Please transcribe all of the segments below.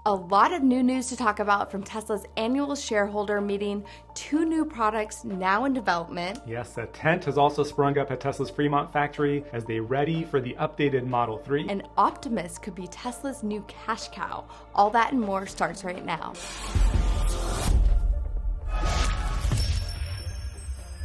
A lot of new news to talk about from Tesla's annual shareholder meeting. 2 new products now in development. Yes, a tent has also sprung up at Tesla's Fremont factory as they ready for the updated Model 3. And Optimus could be Tesla's new cash cow. All that and more starts right now.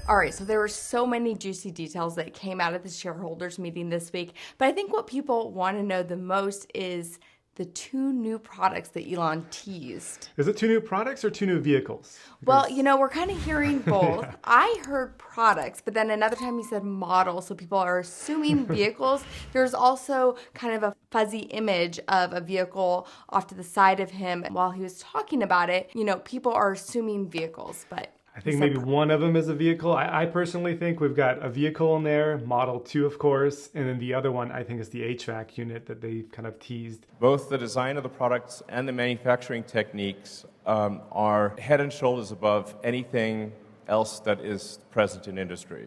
All right, so there were so many juicy details that came out of the shareholders meeting this week, but I think what people want to know the most is the 2 new products that Elon teased. Is it 2 new products or 2 new vehicles? Well, we're kind of hearing both. Yeah. I heard products, but then another time he said model, so people are assuming vehicles. There's also kind of a fuzzy image of a vehicle off to the side of him. While he was talking about it, people are assuming vehicles, but I think maybe one of them is a vehicle. I personally think we've got a vehicle in there, Model 2, of course, and then the other one I think is the HVAC unit that they kind of teased. Both the design of the products and the manufacturing techniques are head and shoulders above anything else that is present in industry.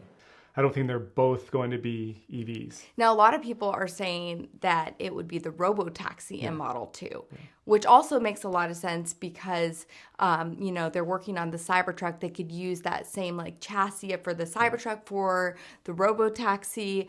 I don't think they're both going to be EVs. Now, a lot of people are saying that it would be the robo-taxi in Model 2, which also makes a lot of sense because, they're working on the Cybertruck. They could use that same chassis for the Cybertruck for the robo-taxi,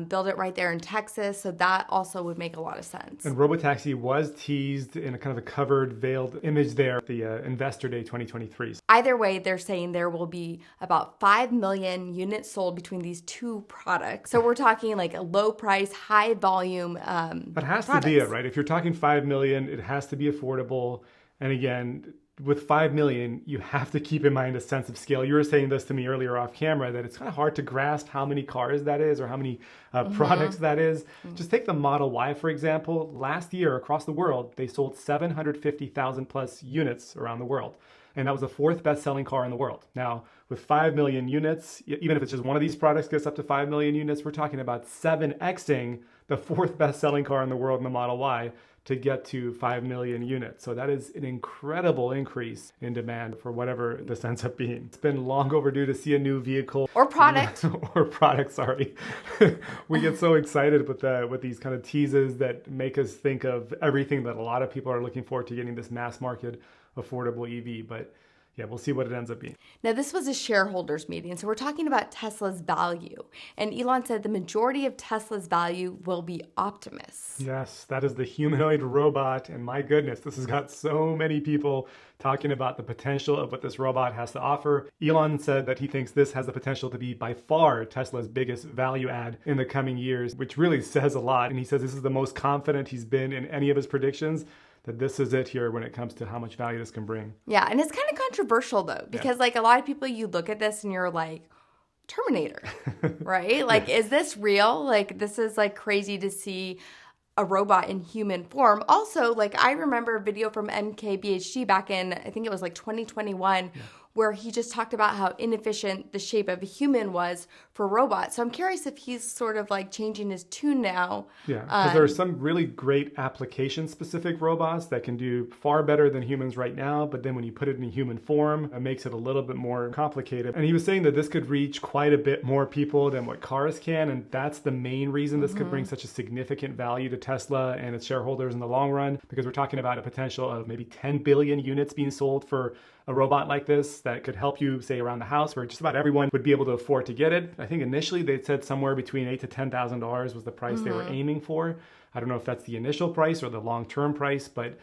build it right there in Texas. So that also would make a lot of sense. And robo-taxi was teased in a kind of a covered, veiled image there at the Investor Day 2023. Either way, they're saying there will be about 5 million units sold between these 2 products. So we're talking a low price, high volume That has products. To be it, right? If you're talking 5 million, it has to be affordable. And again, with 5 million, you have to keep in mind a sense of scale. You were saying this to me earlier off camera, that it's kind of hard to grasp how many cars that is or how many products that is. Just take the Model Y, for example. Last year, across the world, they sold 750,000 plus units around the world. And that was the 4th best-selling car in the world. Now, with 5 million units, even if it's just one of these products gets up to 5 million units, we're talking about 7xing the 4th best-selling car in the world in the Model Y to get to 5 million units. So that is an incredible increase in demand for whatever this ends up being. It's been long overdue to see a new vehicle. Or product. Or product, sorry. We get so excited with these kind of teases that make us think of everything that a lot of people are looking forward to getting this mass market affordable EV. But yeah, we'll see what it ends up being. Now, this was a shareholders meeting, so we're talking about Tesla's value. And Elon said the majority of Tesla's value will be Optimus. Yes, that is the humanoid robot. And my goodness, this has got so many people talking about the potential of what this robot has to offer. Elon said that he thinks this has the potential to be by far Tesla's biggest value add in the coming years, which really says a lot. And he says this is the most confident he's been in any of his predictions, that this is it here when it comes to how much value this can bring. Yeah, and it's kind of controversial though, because a lot of people, you look at this and you're like, Terminator, right? Is this real? This is crazy to see a robot in human form. Also, I remember a video from MKBHD back in, I think it was 2021, where he just talked about how inefficient the shape of a human was for robots. So I'm curious if he's sort of changing his tune now. Yeah, because there are some really great application-specific robots that can do far better than humans right now, but then when you put it in a human form, it makes it a little bit more complicated. And he was saying that this could reach quite a bit more people than what cars can, and that's the main reason this could bring such a significant value to Tesla and its shareholders in the long run, because we're talking about a potential of maybe 10 billion units being sold for a robot like this that could help you, say, around the house, where just about everyone would be able to afford to get it. I think initially they said somewhere between $8,000 to $10,000 was the price they were aiming for. I don't know if that's the initial price or the long-term price, but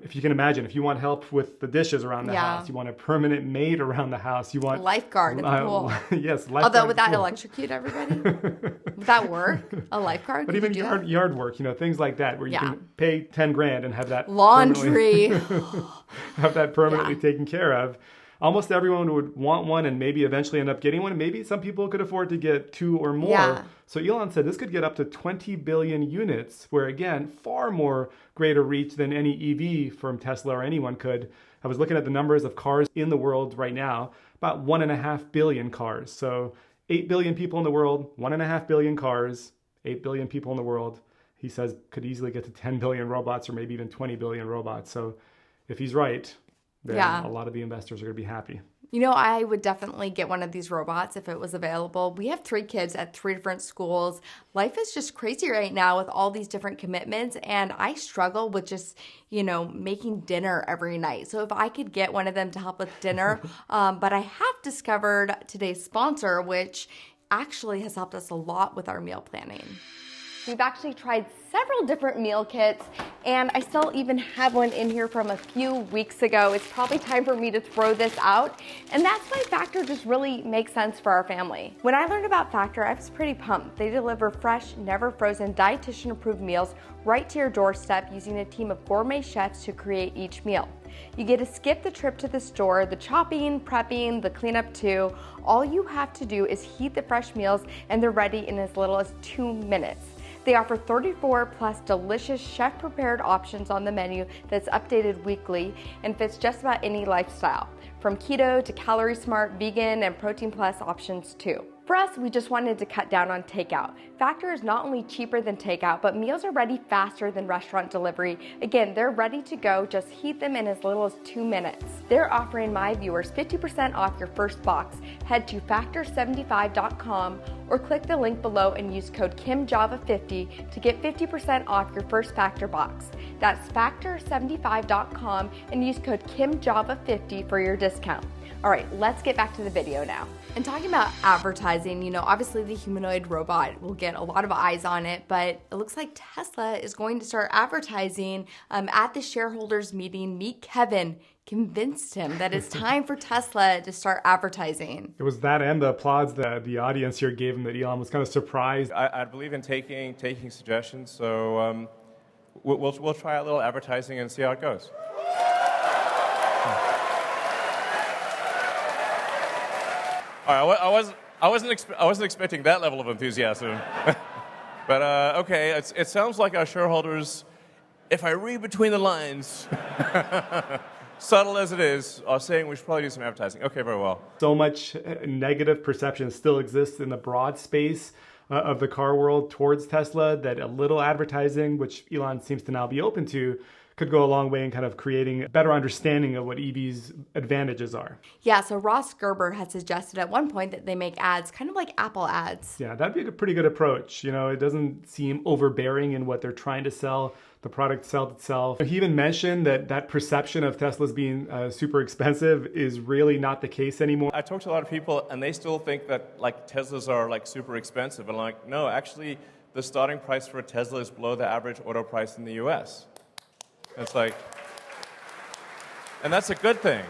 if you can imagine, if you want help with the dishes around the house, you want a permanent maid around the house, you want lifeguard at the pool. Yes, lifeguard. Although would that electrocute everybody? Would that work? A lifeguard? But even yard work, things like that, where you can pay 10 grand and have that laundry, have that permanently taken care of. Almost everyone would want one and maybe eventually end up getting one. Maybe some people could afford to get 2 or more. Yeah. So Elon said this could get up to 20 billion units, where again, far more greater reach than any EV from Tesla or anyone could. I was looking at the numbers of cars in the world right now, about 1.5 billion cars. So 8 billion people in the world, 1.5 billion cars, 8 billion people in the world. He says could easily get to 10 billion robots or maybe even 20 billion robots. So if he's right, then a lot of the investors are going to be happy. I would definitely get one of these robots if it was available. We have 3 kids at 3 different schools. Life is just crazy right now with all these different commitments, and I struggle with just, making dinner every night. So if I could get one of them to help with dinner, but I have discovered today's sponsor, which actually has helped us a lot with our meal planning. We've actually tried several different meal kits, and I still even have one in here from a few weeks ago. It's probably time for me to throw this out, and that's why Factor just really makes sense for our family. When I learned about Factor, I was pretty pumped. They deliver fresh, never frozen, dietitian-approved meals right to your doorstep using a team of gourmet chefs to create each meal. You get to skip the trip to the store, the chopping, prepping, the cleanup too. All you have to do is heat the fresh meals, and they're ready in as little as 2 minutes. They offer 34 plus delicious chef-prepared options on the menu that's updated weekly and fits just about any lifestyle, from keto to calorie smart, vegan, and protein plus options too. For us, we just wanted to cut down on takeout. Factor is not only cheaper than takeout, but meals are ready faster than restaurant delivery. Again, they're ready to go, just heat them in as little as 2 minutes. They're offering my viewers 50% off your first box. Head to factor75.com or click the link below and use code KIMJAVA50 to get 50% off your first Factor box. That's factor75.com and use code KIMJAVA50 for your discount. All right, let's get back to the video now. And talking about advertising, obviously the humanoid robot will get a lot of eyes on it, but it looks like Tesla is going to start advertising at the shareholders meeting. Meet Kevin convinced him that it's time for Tesla to start advertising. It was that and the applause that the audience here gave him that Elon was kind of surprised. I believe in taking suggestions, so we'll try a little advertising and see how it goes. All right, I wasn't expecting that level of enthusiasm, but okay. It sounds like our shareholders, if I read between the lines, subtle as it is, are saying we should probably do some advertising. Okay, very well. So much negative perception still exists in the broad space of the car world towards Tesla that a little advertising, which Elon seems to now be open to, could go a long way in kind of creating a better understanding of what EV's advantages are. Yeah, so Ross Gerber had suggested at one point that they make ads kind of like Apple ads. Yeah, that'd be a pretty good approach. It doesn't seem overbearing in what they're trying to sell. The product sells itself. He even mentioned that perception of Teslas being super expensive is really not the case anymore. I talked to a lot of people, and they still think that Teslas are super expensive. And no, actually, the starting price for a Tesla is below the average auto price in the U.S. It's and that's a good thing.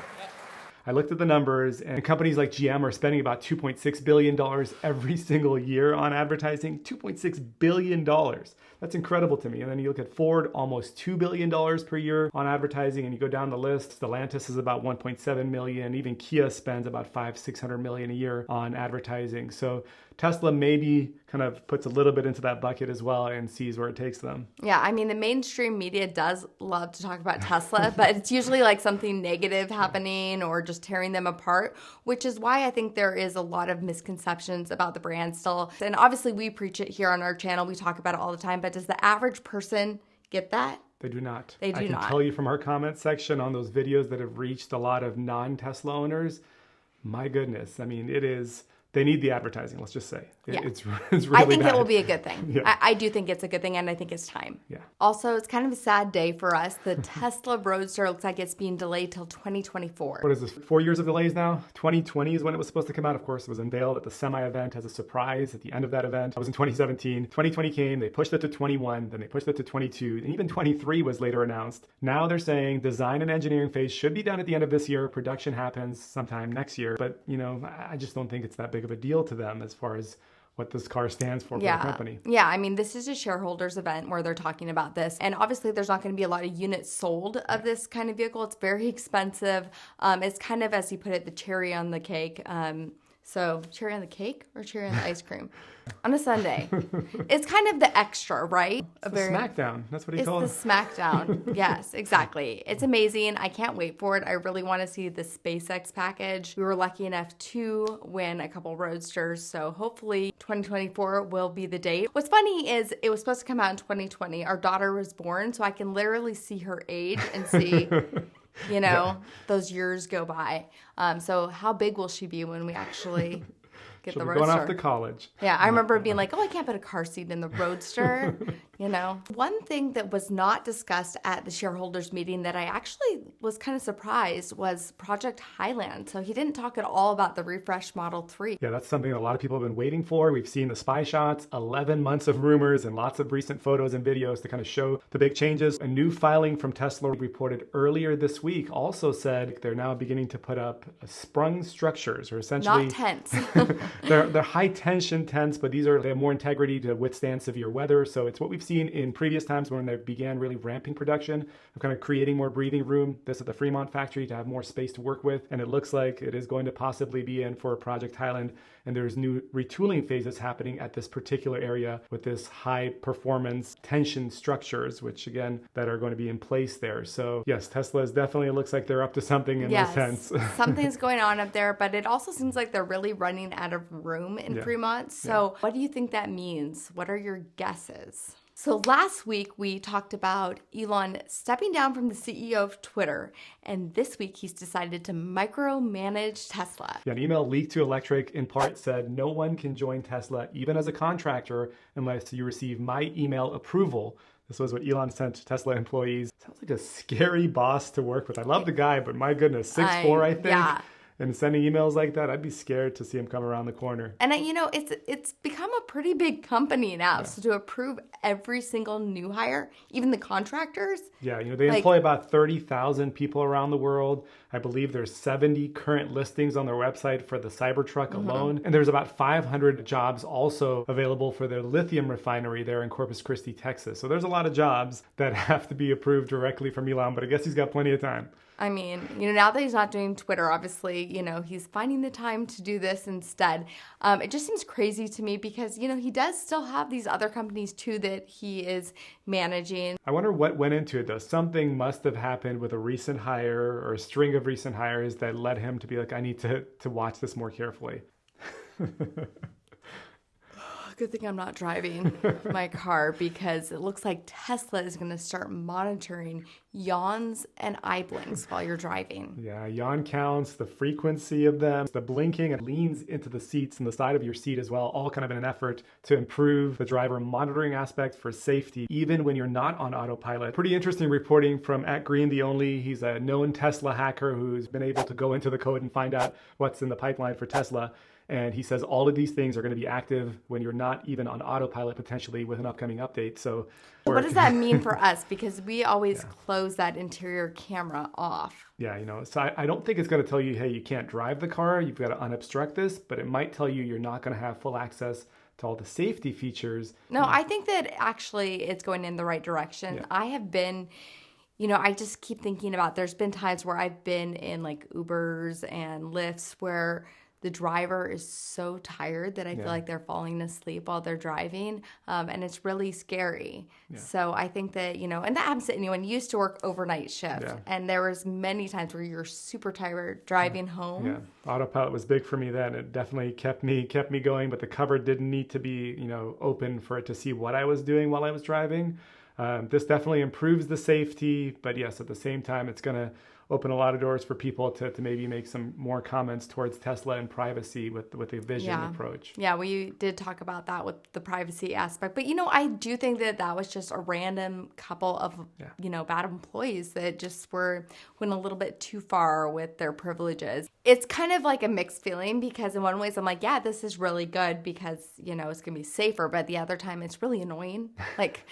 I looked at the numbers, and companies like GM are spending about $2.6 billion every single year on advertising. $2.6 billion. That's incredible to me. And then you look at Ford, almost $2 billion per year on advertising, and you go down the list. Stellantis is about $1.7 million. Even Kia spends about $500-600 million a year on advertising. So Tesla maybe kind of puts a little bit into that bucket as well and sees where it takes them. Yeah, I mean, the mainstream media does love to talk about Tesla, but it's usually like something negative happening or just tearing them apart, which is why I think there is a lot of misconceptions about the brand still. And obviously we preach it here on our channel. We talk about it all the time, but does the average person get that? They do not. They do not. I can tell you from our comment section on those videos that have reached a lot of non-Tesla owners, my goodness, I mean, they need the advertising, let's just say. It's really I think bad. it will be a good thing. Yeah. I do think it's a good thing, and I think it's time. Yeah. Also, it's kind of a sad day for us. The Tesla Roadster looks like it's being delayed till 2024. What is this, 4 years of delays now? 2020 is when it was supposed to come out. Of course, it was unveiled at the Semi event as a surprise at the end of that event. It was in 2017. 2020 came, they pushed it to 21, then they pushed it to 22, and even 23 was later announced. Now they're saying design and engineering phase should be done at the end of this year. Production happens sometime next year. But, I just don't think it's that big of a deal to them as far as what this car stands for the company. Yeah, I mean, this is a shareholders event where they're talking about this. And obviously, there's not going to be a lot of units sold of this kind of vehicle. It's very expensive. It's kind of, as he put it, the cherry on the cake. So cherry on the cake or cherry on the ice cream? On a sundae. It's kind of the extra, right? It's the smackdown. That's what he called it. It's the smackdown. Yes, exactly. It's amazing. I can't wait for it. I really want to see the SpaceX package. We were lucky enough to win a couple Roadsters, so hopefully 2024 will be the date. What's funny is it was supposed to come out in 2020. Our daughter was born, so I can literally see her age and see those years go by. So how big will she be when we actually get She'll the be going Roadster? off to college. Yeah, I remember being like, oh, I can't put a car seat in the Roadster, One thing that was not discussed at the shareholders meeting that I actually was kind of surprised was Project Highland. So he didn't talk at all about the refresh Model 3. Yeah, that's something a lot of people have been waiting for. We've seen the spy shots, 11 months of rumors, and lots of recent photos and videos to kind of show the big changes. A new filing from Tesla reported earlier this week also said they're now beginning to put up sprung structures, or essentially... Not tents. They're high tension tents, but they have more integrity to withstand severe weather. So it's what we've seen in previous times when they began really ramping production of kind of creating more breathing room. This at the Fremont factory to have more space to work with. And it looks like it is going to possibly be in for Project Highland. And there's new retooling phases happening at this particular area with this high performance tension structures, which again, that are going to be in place there. So yes, Tesla is definitely, it looks like they're up to something in those tents. Something's going on up there, but it also seems like they're really running out of room in Fremont. So what do you think that means? What are your guesses? So last week we talked about Elon stepping down from the CEO of Twitter, and this week he's decided to micromanage Tesla. Yeah, an email leaked to Electric in part said, no one can join Tesla, even as a contractor, unless you receive my email approval. This was what Elon sent to Tesla employees. Sounds like a scary boss to work with. I love the guy, but my goodness, 6'4", I think. Yeah. And sending emails like that, I'd be scared to see him come around the corner. And it's become a pretty big company now. Yeah. So to approve every single new hire, even the contractors. Yeah, they employ about 30,000 people around the world. I believe there's 70 current listings on their website for the Cybertruck alone. And there's about 500 jobs also available for their lithium refinery there in Corpus Christi, Texas. So there's a lot of jobs that have to be approved directly from Elon, but I guess he's got plenty of time. I mean, now that he's not doing Twitter, obviously, he's finding the time to do this instead. It just seems crazy to me because, he does still have these other companies too that he is managing. I wonder what went into it though. Something must have happened with a recent hire or a string of recent hires that led him to be like, I need to watch this more carefully. Good thing I'm not driving my car because it looks like Tesla is going to start monitoring yawns and eye blinks while you're driving. Yeah, yawn counts, the frequency of them, the blinking, and leans into the seats and the side of your seat as well, all kind of in an effort to improve the driver monitoring aspect for safety, even when you're not on autopilot. Pretty interesting reporting from @GreenTheOnly. He's a known Tesla hacker who's been able to go into the code and find out what's in the pipeline for Tesla. And he says all of these things are going to be active when you're not even on autopilot, potentially with an upcoming update. So what does that mean for us? Because we always close that interior camera off. Yeah, so I don't think it's going to tell you, hey, you can't drive the car. You've got to unobstruct this. But it might tell you you're not going to have full access to all the safety features. No, I think that actually it's going in the right direction. Yeah. I have been... I just keep thinking about there's been times where I've been in like Ubers and Lyfts where the driver is so tired that I feel like they're falling asleep while they're driving. And it's really scary. Yeah. So I think that, and that happens to anyone. You used to work overnight shift. Yeah. And there was many times where you're super tired driving home. Yeah. Autopilot was big for me then. It definitely kept me going, but the cover didn't need to be, open for it to see what I was doing while I was driving. This definitely improves the safety, but yes, at the same time, it's going to open a lot of doors for people to maybe make some more comments towards Tesla and privacy with the vision approach. Yeah, we did talk about that with the privacy aspect. But, I do think that was just a random couple of, bad employees that just went a little bit too far with their privileges. It's kind of like a mixed feeling because in one way I'm like, yeah, this is really good because, it's going to be safer. But the other time it's really annoying. Like...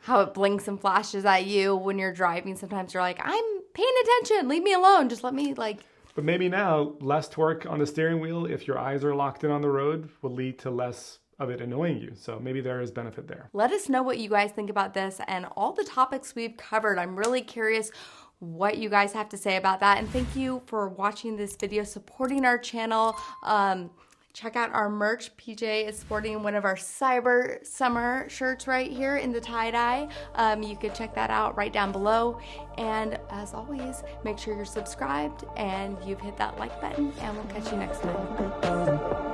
how it blinks and flashes at you when you're driving. Sometimes you're like, I'm paying attention. Leave me alone. Just let me But maybe now less torque on the steering wheel if your eyes are locked in on the road will lead to less of it annoying you. So maybe there is benefit there. Let us know what you guys think about this and all the topics we've covered. I'm really curious what you guys have to say about that. And thank you for watching this video, supporting our channel. Check out our merch. PJ is sporting one of our Cyber Summer shirts right here in the tie-dye. You could check that out right down below. And as always, make sure you're subscribed and you've hit that like button, and we'll catch you next time.